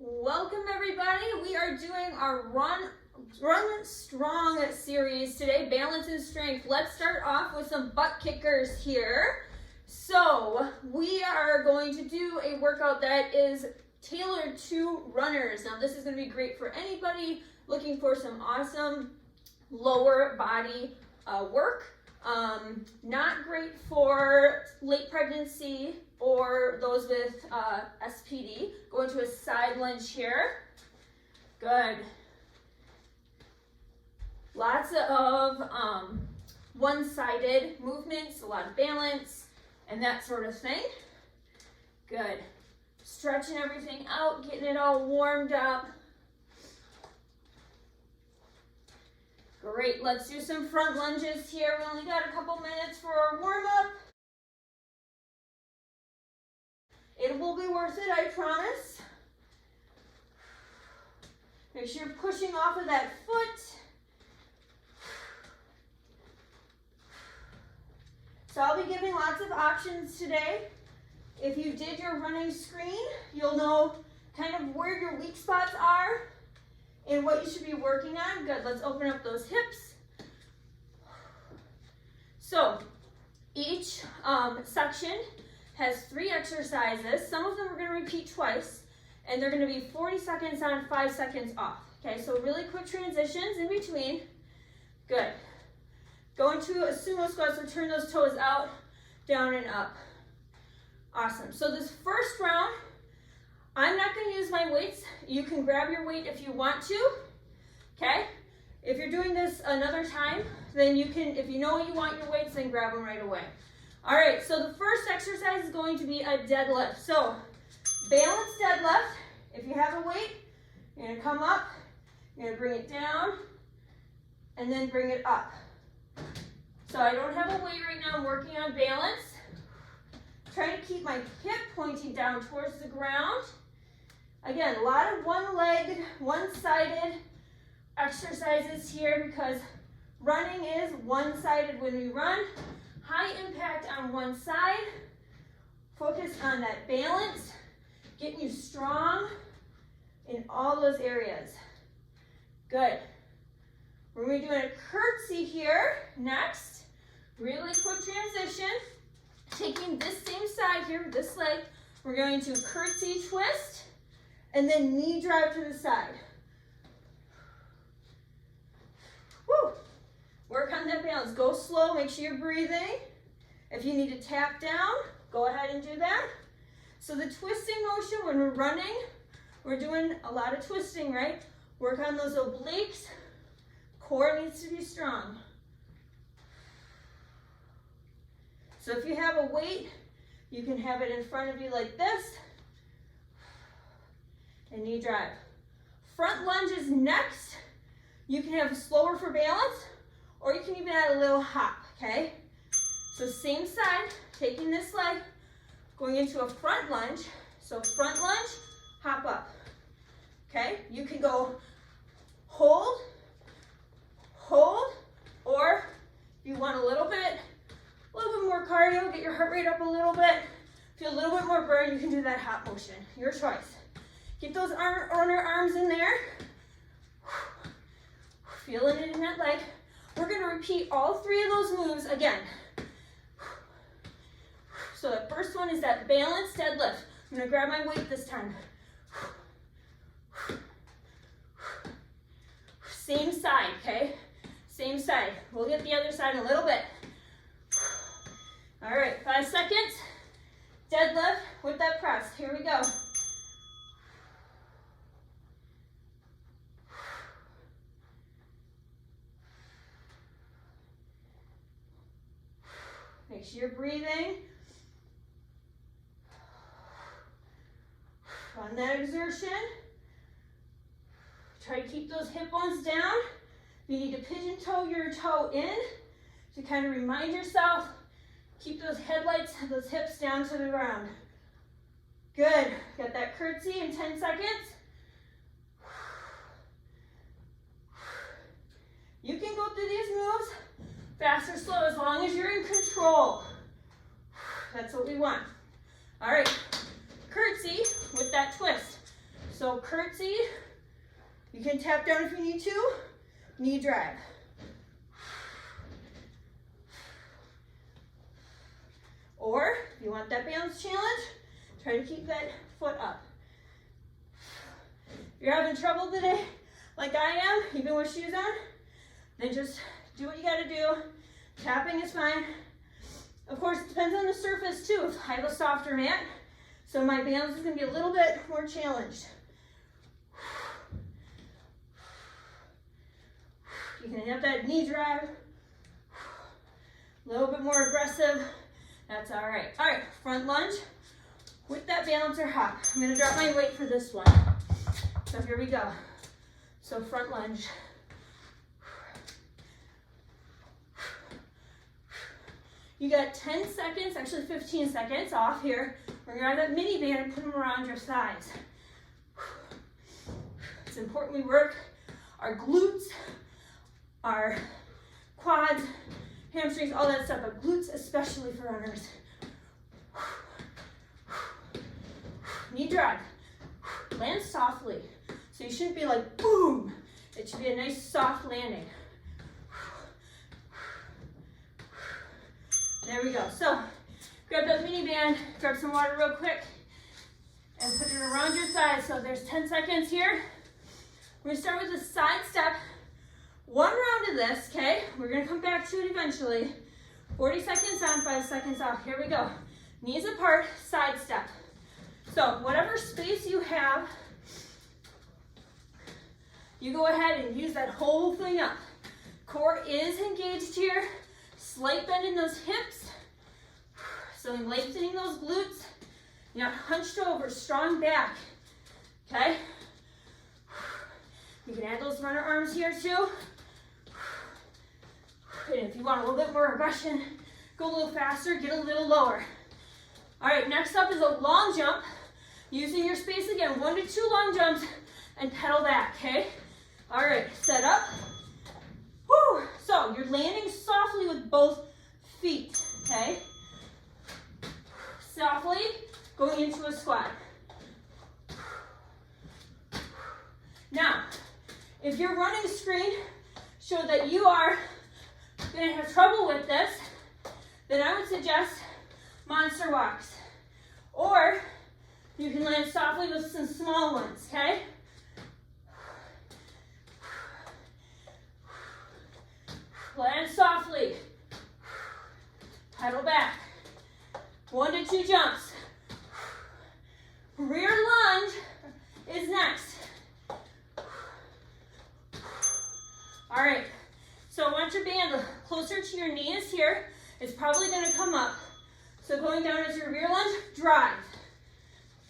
Welcome everybody. We are doing our Run Strong series today, balance and strength. Let's start off with some butt kickers here. So we are going to do a workout that is tailored to runners. Now this is going to be great for anybody looking for some awesome lower body work. Not great for late pregnancy or those with SPD. Go into a side lunge here. Good. Lots of one-sided movements, a lot of balance, and that sort of thing. Good. Stretching everything out, getting it all warmed up. Great, let's do some front lunges here. We only got a couple minutes for our warm-up. It will be worth it, I promise. Make sure you're pushing off of that foot. So I'll be giving lots of options today. If you did your running screen, you'll know kind of where your weak spots are and what you should be working on. Good, let's open up those hips. So each section has 3 exercises. Some of them we're gonna repeat twice, and they're gonna be 40 seconds on, 5 seconds off. Okay, so really quick transitions in between. Good. Go into a sumo squat, so turn those toes out, down and up. Awesome, so this first round, I'm not gonna use my weights. You can grab your weight if you want to, okay? If you're doing this another time, then you can, if you know you want your weights, then grab them right away. All right, so the first exercise is going to be a deadlift. So, balanced deadlift. If you have a weight, you're gonna come up, you're gonna bring it down, and then bring it up. So I don't have a weight right now, I'm working on balance. Trying to keep my hip pointing down towards the ground. Again, a lot of one-legged, one-sided exercises here because running is one-sided when we run. High impact on one side. Focus on that balance, getting you strong in all those areas. Good. We're going to be doing a curtsy here next. Really quick transition. Taking this same side here, this leg, we're going to curtsy twist and then knee drive to the side. Woo! Work on that balance. Go slow, make sure you're breathing. If you need to tap down, go ahead and do that. So the twisting motion, when we're running, we're doing a lot of twisting, right? Work on those obliques. Core needs to be strong. So if you have a weight, you can have it in front of you like this. And knee drive. Front lunge is next. You can have slower for balance, or you can even add a little hop, okay? So same side, taking this leg, going into a front lunge. So front lunge, hop up, okay? You can go hold, or if you want a little bit more cardio, get your heart rate up a little bit, feel a little bit more burn, you can do that hop motion, your choice. Keep those arms in there. Feeling it in that leg. We're gonna repeat all 3 of those moves again. So the first one is that balanced deadlift. I'm gonna grab my weight this time. Same side, okay? Same side. We'll get the other side in a little bit. All right, 5 seconds. Deadlift with that press. Here we go. Make sure you're breathing. On that exertion. Try to keep those hip bones down. You need to pigeon toe your toe in to kind of remind yourself. Keep those headlights, those hips down to the ground. Good. Got that curtsy in 10 seconds. You can go through these moves fast or slow as long as you're in control. That's what we want. All right, curtsy with that twist. So curtsy. You can tap down if you need to. Knee drive. Or if you want that balance challenge, try to keep that foot up. If you're having trouble today, like I am, even with shoes on, then just do what you gotta do. Tapping is fine. Of course, it depends on the surface too. If I have a softer mat, so my balance is gonna be a little bit more challenged. You can have that knee drive. A little bit more aggressive. That's all right. All right, front lunge with that balancer hop. I'm gonna drop my weight for this one. So here we go. So front lunge. You got 10 seconds, actually 15 seconds off here. We're gonna grab that mini band and put them around your thighs. It's important we work our glutes, our quads, hamstrings, all that stuff, but glutes especially for runners. Knee drive. Land softly. So you shouldn't be like boom. It should be a nice soft landing. There we go. So grab that mini band, grab some water real quick, and put it around your thighs. So there's 10 seconds here. We're gonna start with a side step. One round of this, okay? We're gonna come back to it eventually. 40 seconds on, 5 seconds off. Here we go. Knees apart, side step. So whatever space you have, you go ahead and use that whole thing up. Core is engaged here. Slight bend in those hips. So lengthening those glutes. You're not hunched over, strong back. Okay? You can add those runner arms here too. And if you want a little bit more aggression, go a little faster, get a little lower. All right, next up is a long jump. Using your space again, 1 to 2 long jumps and pedal back, okay? All right, set up. Woo! So you're landing softly with both feet, okay? Softly going into a squat. Now, if your running screen showed that you are gonna have trouble with this, then I would suggest monster walks. Or you can land softly with some small ones, okay? Land softly. Pedal back. 1 to 2 jumps. Rear lunge is next. All right, so I want your band closer to your knees here. It's probably gonna come up. So going down as your rear lunge, drive.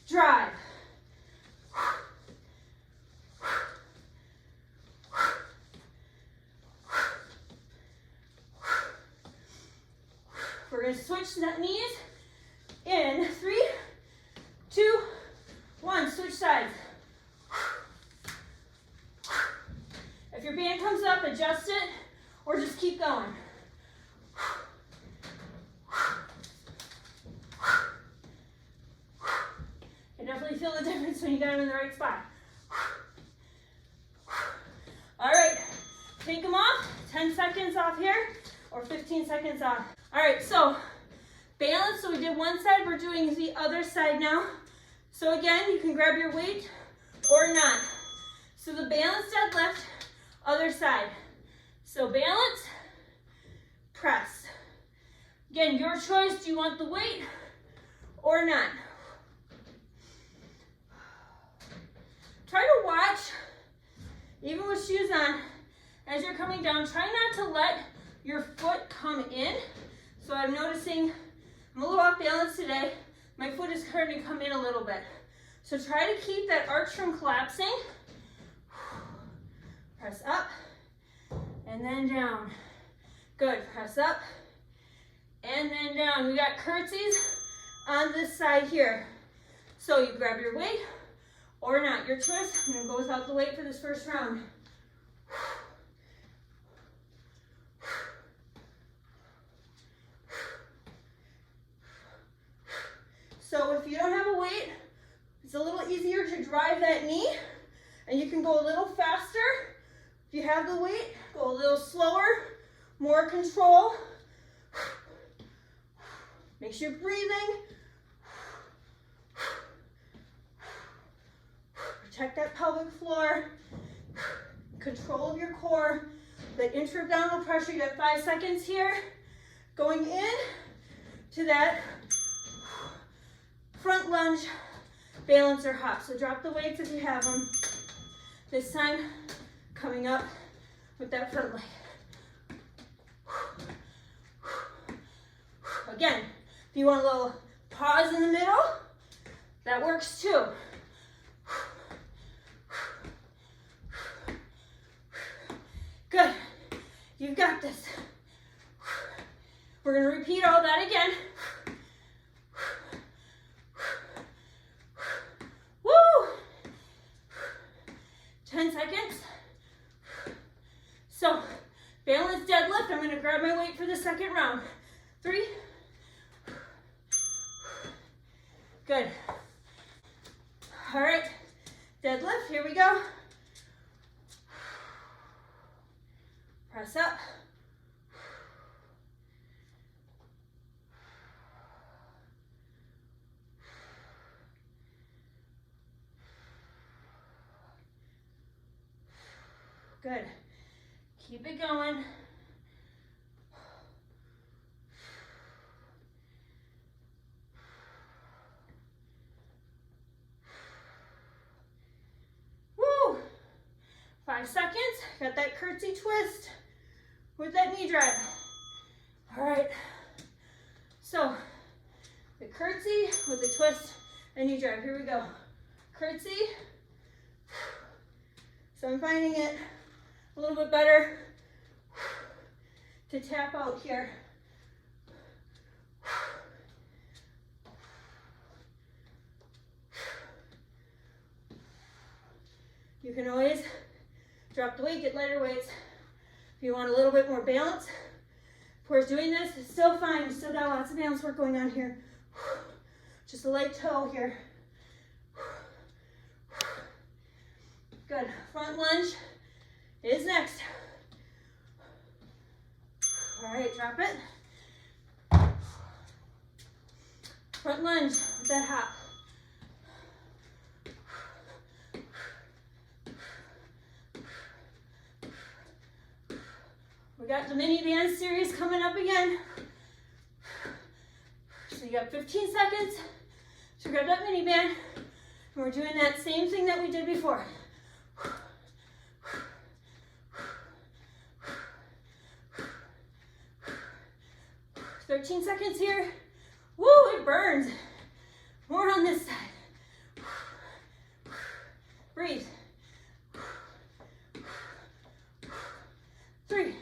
Drive. We're gonna switch knees in 3, 2, 1, switch sides. If your band comes up, adjust it, or just keep going. You definitely feel the difference when you got them in the right spot. All right, take them off, 10 seconds off here, or 15 seconds off. All right, so balance, so we did one side, we're doing the other side now. So again, you can grab your weight or not. So the balance deadlift, other side. So balance, press. Again, your choice, do you want the weight or not? Try to watch, even with shoes on, as you're coming down, try not to let your foot come in. So I'm noticing I'm a little off balance today. My foot is starting to come in a little bit. So try to keep that arch from collapsing. Press up and then down. Good, press up and then down. We got curtsies on this side here. So you grab your weight or not, your choice. I'm gonna go without the weight for this first round. So if you don't have a weight, it's a little easier to drive that knee knee, and you can go a little faster. If you have the weight, go a little slower, more control. Make sure you're breathing. Protect that pelvic floor. Control of your core. The intra-abdominal pressure, you have 5 seconds here. Going in to that front lunge, balance or hop. So drop the weights if you have them. This time, coming up with that front leg. Again, if you want a little pause in the middle, that works too. Good. You've got this. We're going to repeat all that again. Woo! 10 seconds. So, balance deadlift. I'm going to grab my weight for the second round. 3. Good. All right. Deadlift. Here we go. Press up. Good. Keep it going. Woo! 5 seconds. Got that curtsy twist with that knee drive. All right. So, the curtsy with the twist and knee drive. Here we go. Curtsy. So I'm finding it a little bit better to tap out here. You can always drop the weight, get lighter weights. If you want a little bit more balance, of course, doing this is still fine. You still got lots of balance work going on here. Just a light toe here. Good. Front lunge is next. All right, drop it. Front lunge with that hop. We got the mini band series coming up again. So you got 15 seconds to grab that mini band. And we're doing that same thing that we did before. 13 seconds here. Woo, it burns. More on this side. Breathe. 3,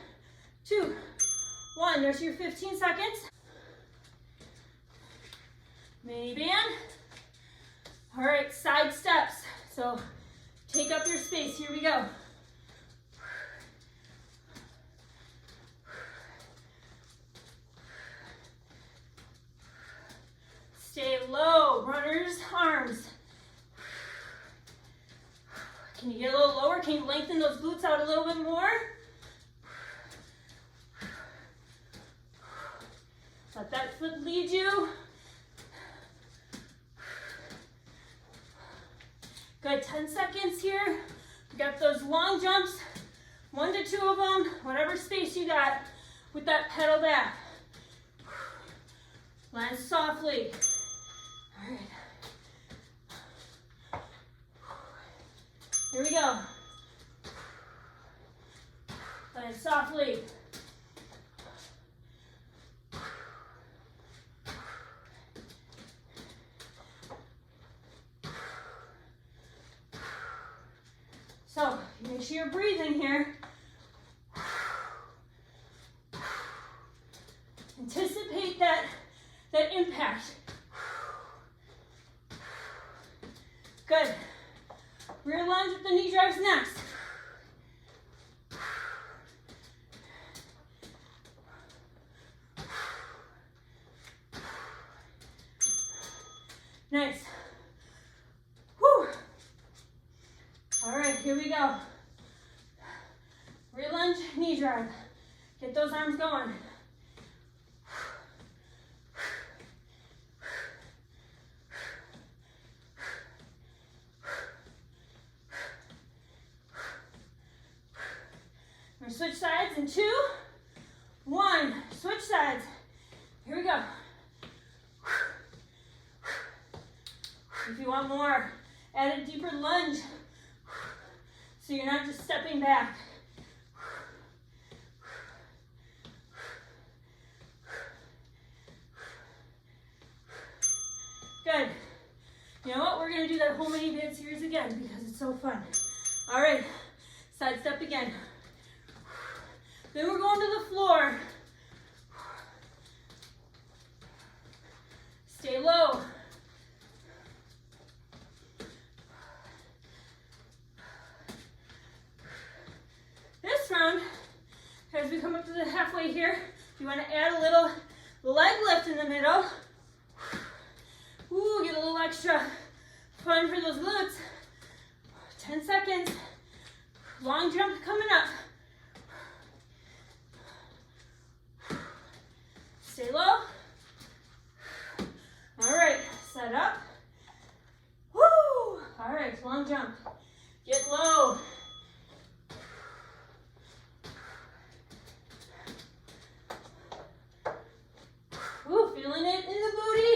2, 1. There's your 15 seconds. Mini band. All right, side steps. So take up your space. Here we go. Stay low, runners, arms. Can you get a little lower? Can you lengthen those glutes out a little bit more? Let that foot lead you. Good, 10 seconds here. You got those long jumps, 1 to 2 of them, whatever space you got with that pedal back. Land softly. All right. Here we go. Land softly. So, make sure you're breathing here. Anticipate that impact. Good. Rear lunge with the knee drives next. Nice. Whew. All right, here we go. Rear lunge, knee drive. Get those arms going. We're gonna switch sides in 2, 1. Switch sides. Here we go. If you want more, add a deeper lunge so you're not just stepping back. Good. You know what? We're going to do that whole mini band series again because it's so fun. All right. Side step again. Then we're going to the floor. Stay low. This round, as we come up to the halfway here, you want to add a little leg lift in the middle. Ooh, get a little extra fun for those glutes. 10 seconds. Long jump coming up. Stay low. All right, set up. Woo! All right, long jump. Get low. Ooh, feeling it in the booty.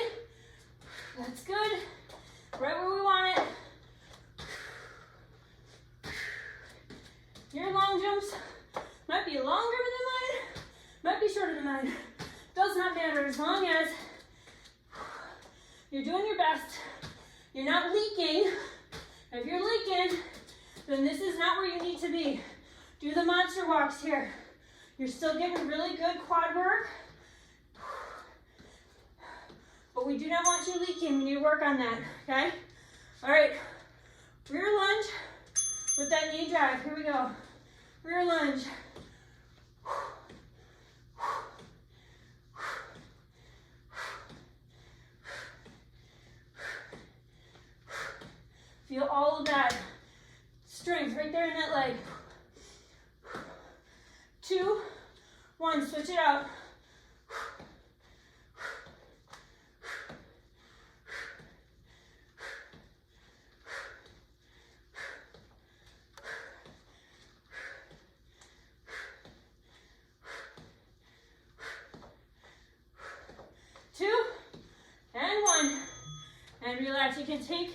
That's good. Right where we want it. Your long jumps might be longer than mine, might be shorter than mine. Does not matter as long as you're doing your best. You're not leaking. If you're leaking, then this is not where you need to be. Do the monster walks here. You're still getting really good quad work, but we do not want you leaking when you work on that, okay? All right, rear lunge with that knee drive. Here we go. Rear lunge. Feel all of that strength right there in that leg. 2, 1, switch it out. And relax. You can take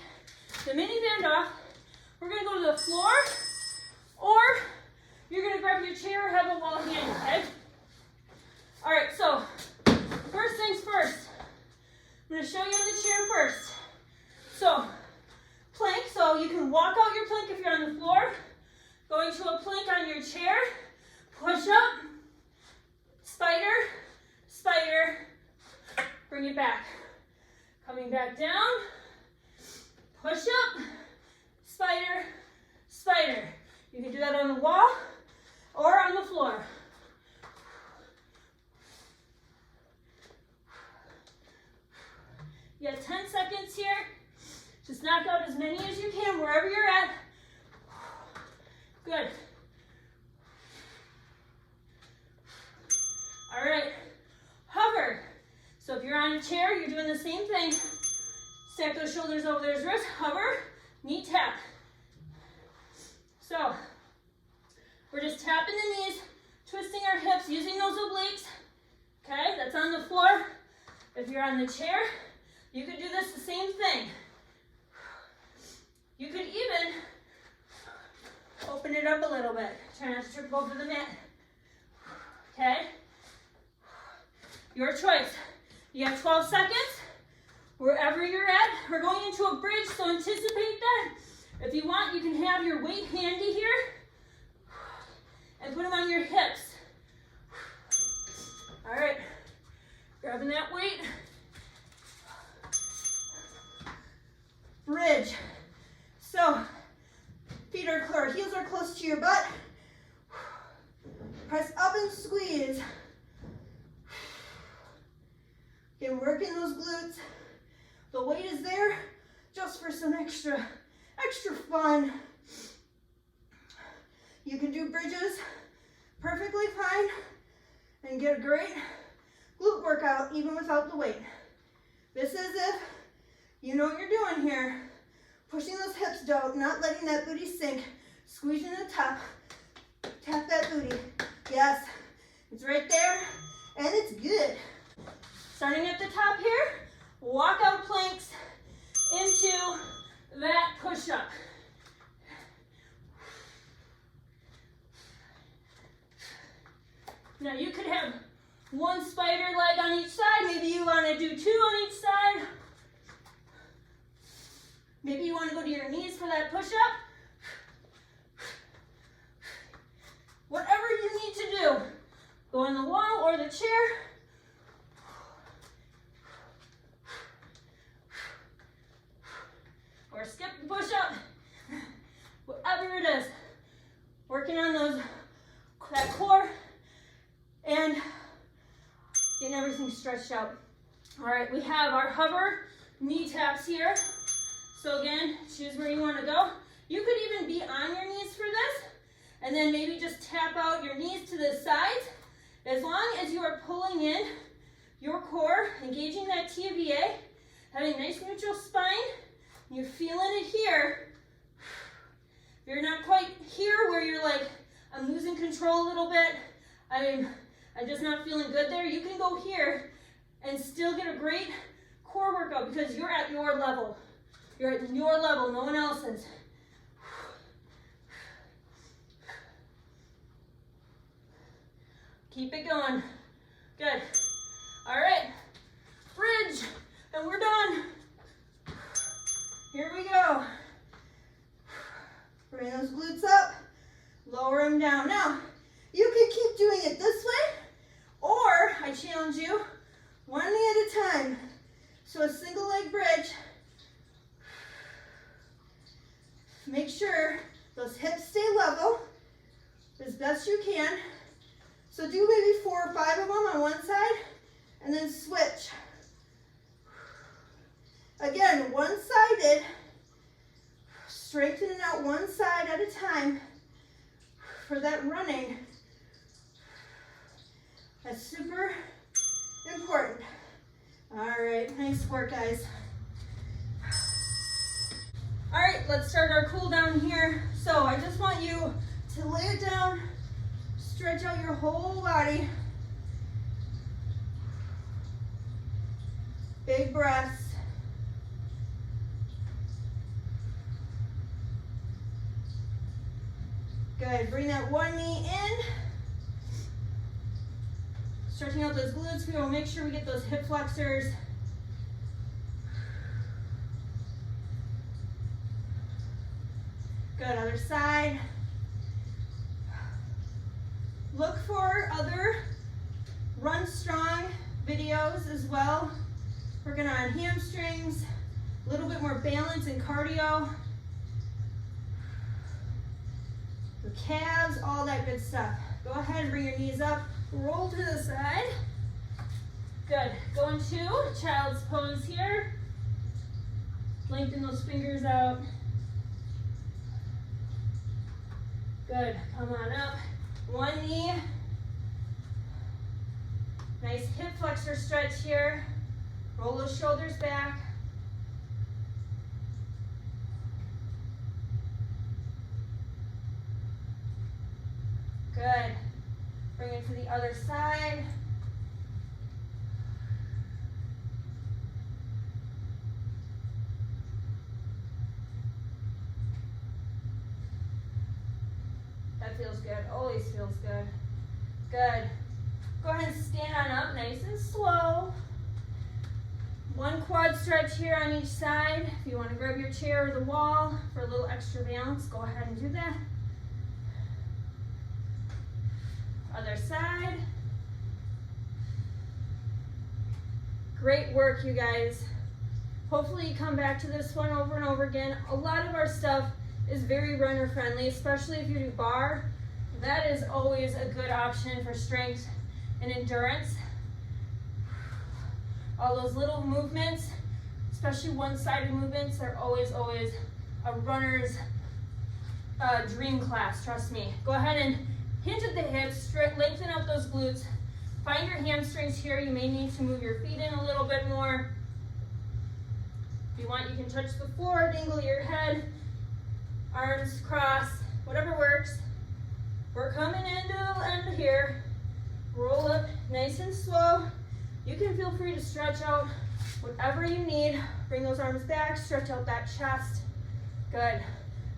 the mini band off. We're going to go to the floor, or you're going to grab your chair or have a wall hand, okay? All right, so first things first. I'm going to show you on the chair first. So plank, so you can walk out your plank if you're on the floor. Going to a plank on your chair. Push up, spider, spider, bring it back. Coming back down, push up, spider, spider. You can do that on the wall or on the floor. You got 10 seconds here. Just knock out as many as you can wherever you're at. Good. All right, hover. So if you're on a chair, you're doing the same thing. Stack those shoulders over those wrists, hover, knee tap. So we're just tapping the knees, twisting our hips, using those obliques. Okay, that's on the floor. If you're on the chair, you could do this the same thing. You could even open it up a little bit. Try not to trip over the mat. Okay? Your choice. You have 12 seconds. Wherever you're at, we're going into a bridge, so anticipate that. If you want, you can have your weight handy here and put them on your hips. All right, grabbing that weight. Bridge. So, feet are clear, heels are close to your butt. Press up and squeeze. Again, working those glutes. The weight is there just for some extra fun. You can do bridges perfectly fine and get a great glute workout even without the weight. This is if you know what you're doing here. Pushing those hips down, not letting that booty sink. Squeezing the top. Tap that booty. Yes, it's right there and it's good. Starting at the top here, walk out planks into that push-up. Now you could have one spider leg on each side. Maybe you want to do 2 on each side. Maybe you want to go to your knees for that push-up. Whatever you need to do. Go on the wall or the chair. Or skip the push-up. Whatever it is. Working on that core and getting everything stretched out. All right, we have our hover knee taps here. So again, choose where you want to go. You could even be on your knees for this, and then maybe just tap out your knees to the sides. As long as you are pulling in your core, engaging that TVA, having a nice neutral spine, you're feeling it here. If you're not quite here where you're like, I'm losing control a little bit, I'm just not feeling good there, you can go here and still get a great core workout because you're at your level. You're at your level, no one else's. Keep it going. Good. All right, bridge, and we're done. Here we go. Bring those glutes up, lower them down. Now, you can keep doing it this way, or I challenge you, one knee at a time. So a single leg bridge. Make sure those hips stay level as best you can. So do maybe 4 or 5 of them on one side, and then switch. Again, one-sided, straightening out one side at a time for that running. That's super important. All right, nice work, guys. All right, let's start our cool down here. So I just want you to lay it down, stretch out your whole body. Big breaths. Good, bring that one knee in. Stretching out those glutes, we will make sure we get those hip flexors. Good, other side. Look for other Run Strong videos as well. Working on hamstrings, a little bit more balance and cardio. The calves, all that good stuff. Go ahead and bring your knees up, roll to the side. Good, go into child's pose here. Lengthen those fingers out. Good, come on up. One knee. Nice hip flexor stretch here. Roll those shoulders back. Good. Bring it to the other side. That feels good. Always feels good. Good. Go ahead and stand on up nice and slow. One quad stretch here on each side. If you want to grab your chair or the wall for a little extra balance, go ahead and do that. Other side. Great work, you guys. Hopefully you come back to this one over and over again. A lot of our stuff is very runner friendly, especially if you do bar. That is always a good option for strength and endurance. All those little movements, especially one-sided movements, are always a runner's a dream class, trust me. Go ahead and hinge at the hips, lengthen out those glutes. Find your hamstrings here. You may need to move your feet in a little bit more. If you want, you can touch the floor, dangle your head, arms cross, whatever works. We're coming into the end here. Roll up nice and slow. You can feel free to stretch out whatever you need. Bring those arms back, stretch out that chest. Good.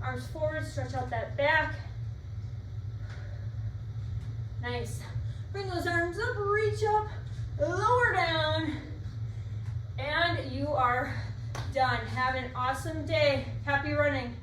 Arms forward, stretch out that back. Nice. Bring those arms up, reach up, lower down, and you are done. Have an awesome day. Happy running.